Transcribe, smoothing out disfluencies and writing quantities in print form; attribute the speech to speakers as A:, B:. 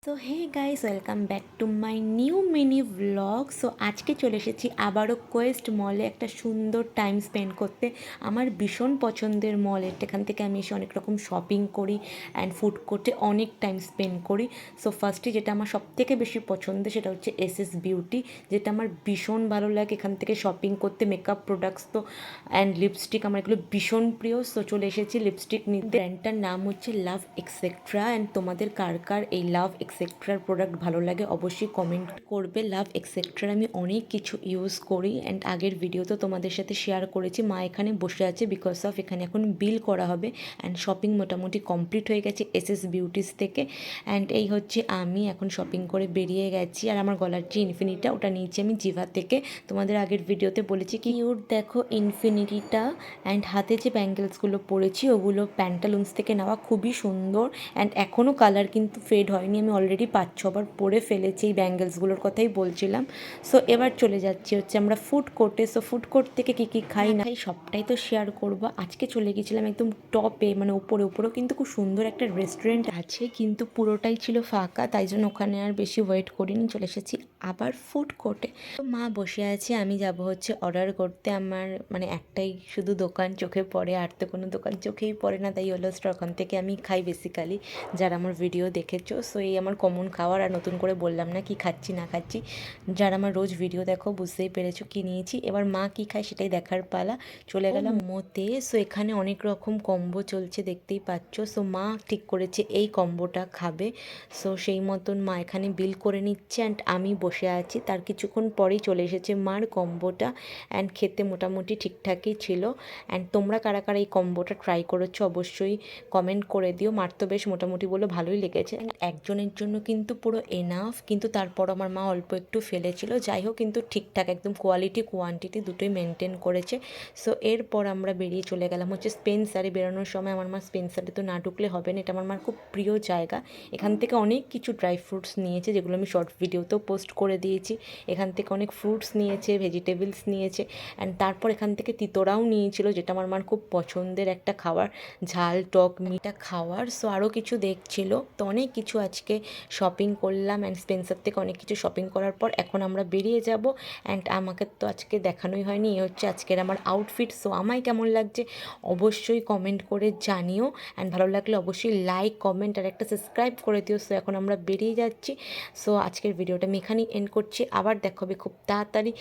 A: So hey guys, welcome back to my new mini blog. So আজকে চলে এসেছি আবারও কোয়েস্ট মলে একটা সুন্দর টাইম স্পেন্ড করতে। আমার ভীষণ পছন্দের মল, এখান থেকে আমি এসে অনেক রকম শপিং করি অ্যান্ড ফুড কোর্টে অনেক টাইম স্পেন্ড করি। সো ফার্স্টে যেটা আমার সবথেকে বেশি পছন্দের সেটা হচ্ছে এসএস বিউটি, যেটা আমার ভীষণ ভালো লাগে এখান থেকে শপিং করতে। মেকআপ প্রোডাক্টস তো অ্যান্ড লিপস্টিক আমার এগুলো ভীষণ প্রিয়। সো চলে এসেছি লিপস্টিক নিতে। ব্র্যান্ডটার নাম হচ্ছে লাভ এক্সেট্রা। অ্যান্ড তোমাদের কার কার এই লাভ এক্সেট্রার প্রোডাক্ট ভালো লাগে অবশ্যই কমেন্ট করবে। লাভ এক্সেট্রার আমি অনেক কিছু ইউজ করি অ্যান্ড আগের ভিডিও তো তোমাদের সাথে শেয়ার করেছি। মা এখানে বসে আছে বিকজ অফ এখানে এখন বিল করা হবে অ্যান্ড শপিং মোটামুটি কমপ্লিট হয়ে গেছে এসএস বিউটিস থেকে। অ্যান্ড এই হচ্ছে আমি এখন শপিং করে বেরিয়ে গেছি। আর আমার গলার যে ইনফিনিটিটা ওটা নিয়েছি আমি জিভা থেকে। তোমাদের আগের ভিডিওতে বলেছি কি কিউট দেখো ইনফিনিটিটা। অ্যান্ড হাতে যে ব্যাঙ্গেলসগুলো পরেছি ওগুলো প্যান্টালুন্স থেকে নেওয়া, খুবই সুন্দর অ্যান্ড এখনও কালার কিন্তু ফেড হয়নি। আমি অলরেডি 5-6 বার পরে ফেলেছি, এই ব্যাঙ্গেলসগুলোর কথাই বলছিলাম। সো এবার চলে যাচ্ছি হচ্ছে আমরা ফুড কোর্টে। সো ফুড কোর্ট থেকে কী কী খাই না খাই সবটাই তো শেয়ার করবো। আজকে চলে গেছিলাম একদম টপে, মানে উপরেও কিন্তু খুব সুন্দর একটা রেস্টুরেন্ট আছে, কিন্তু পুরোটাই ছিল ফাঁকা, তাই জন্য ওখানে আর বেশি ওয়েট করিনি, চলে এসেছি আবার ফুড কোর্টে। তো মা বসে আছে, আমি যাব হচ্ছে অর্ডার করতে। আমার মানে একটাই শুধু দোকান চোখে পড়ে, আর তো কোনো দোকান চোখেই পড়ে না, তাই হলো ওখান থেকে আমি খাই বেসিক্যালি, যারা আমার ভিডিও দেখেছো। সো এই আমার কমন খাওয়ার, আর নতুন করে বললাম না কি খাচ্ছি না খাচ্ছি। যারা আমার রোজ ভিডিও দেখো বুঝতেই পেরেছো কি নিয়েছি। এবার মা কি খায় সেটাই দেখার পালা। চলে গেলাম মোতে। সো এখানে অনেক রকম কম্বো চলছে দেখতেই পাচ্ছ। সো মা ঠিক করেছে এই কম্বোটা খাবে। সো সেই মতন মা এখানে বিল করে নিচ্ছে অ্যান্ড আমি বসে আছি। তার কিছুক্ষণ পরেই চলে এসেছে মার কম্বোটা অ্যান্ড খেতে মোটামুটি ঠিকঠাকই ছিল। অ্যান্ড তোমরা কারা কারা এই কম্বোটা ট্রাই করেছো অবশ্যই কমেন্ট করে দিও। মার তো বেশ মোটামুটি বলে ভালোই লেগেছে। একজনের জন্য কিন্তু পুরো এনাফ, কিন্তু তারপর আমার মা অল্প একটু ফেলেছিল। যাই হোক, কিন্তু ঠিকঠাক একদম কোয়ালিটি কোয়ান্টিটি দুটোই মেনটেন করেছে। সো এরপর আমরা বেরিয়ে চলে গেলাম হচ্ছে স্পেন্সারে। বেরোনোর সময় আমার মা স্পেন্সারে তো না ঢুকলে হবে না, এটা আমার মার খুব প্রিয় জায়গা। এখান থেকে অনেক কিছু ড্রাই ফ্রুটস নিয়েছে, যেগুলো আমি শর্ট ভিডিওতেও পোস্ট করে দিয়েছি। এখান থেকে অনেক ফ্রুটস নিয়েছে, ভেজিটেবলস নিয়েছে অ্যান্ড তারপর এখান থেকে তিতোরাও নিয়েছিল, যেটা আমার মার খুব পছন্দের একটা খাবার, ঝাল টক মিঠা খাওয়ার। সো আরও কিছু দেখছিল। তো অনেক কিছু আজকে শপিং করলাম অ্যান্ড স্পেন্সার থেকে অনেক কিছু শপিং করার পর এখন আমরা বেরিয়ে যাব। অ্যান্ড আমাকে তো আজকে দেখানোই হয়নি, এই হচ্ছে আজকের আমার আউটফিট। সো আমায় কেমন লাগছে অবশ্যই কমেন্ট করে জানিও অ্যান্ড ভালো লাগলে অবশ্যই লাইক কমেন্ট আর একটা সাবস্ক্রাইব করে দিও। সো এখন আমরা বেরিয়ে যাচ্ছি। সো আজকের ভিডিওটা আমি এখানেই এন্ড করছি, আবার দেখা হবে খুব তাড়াতাড়ি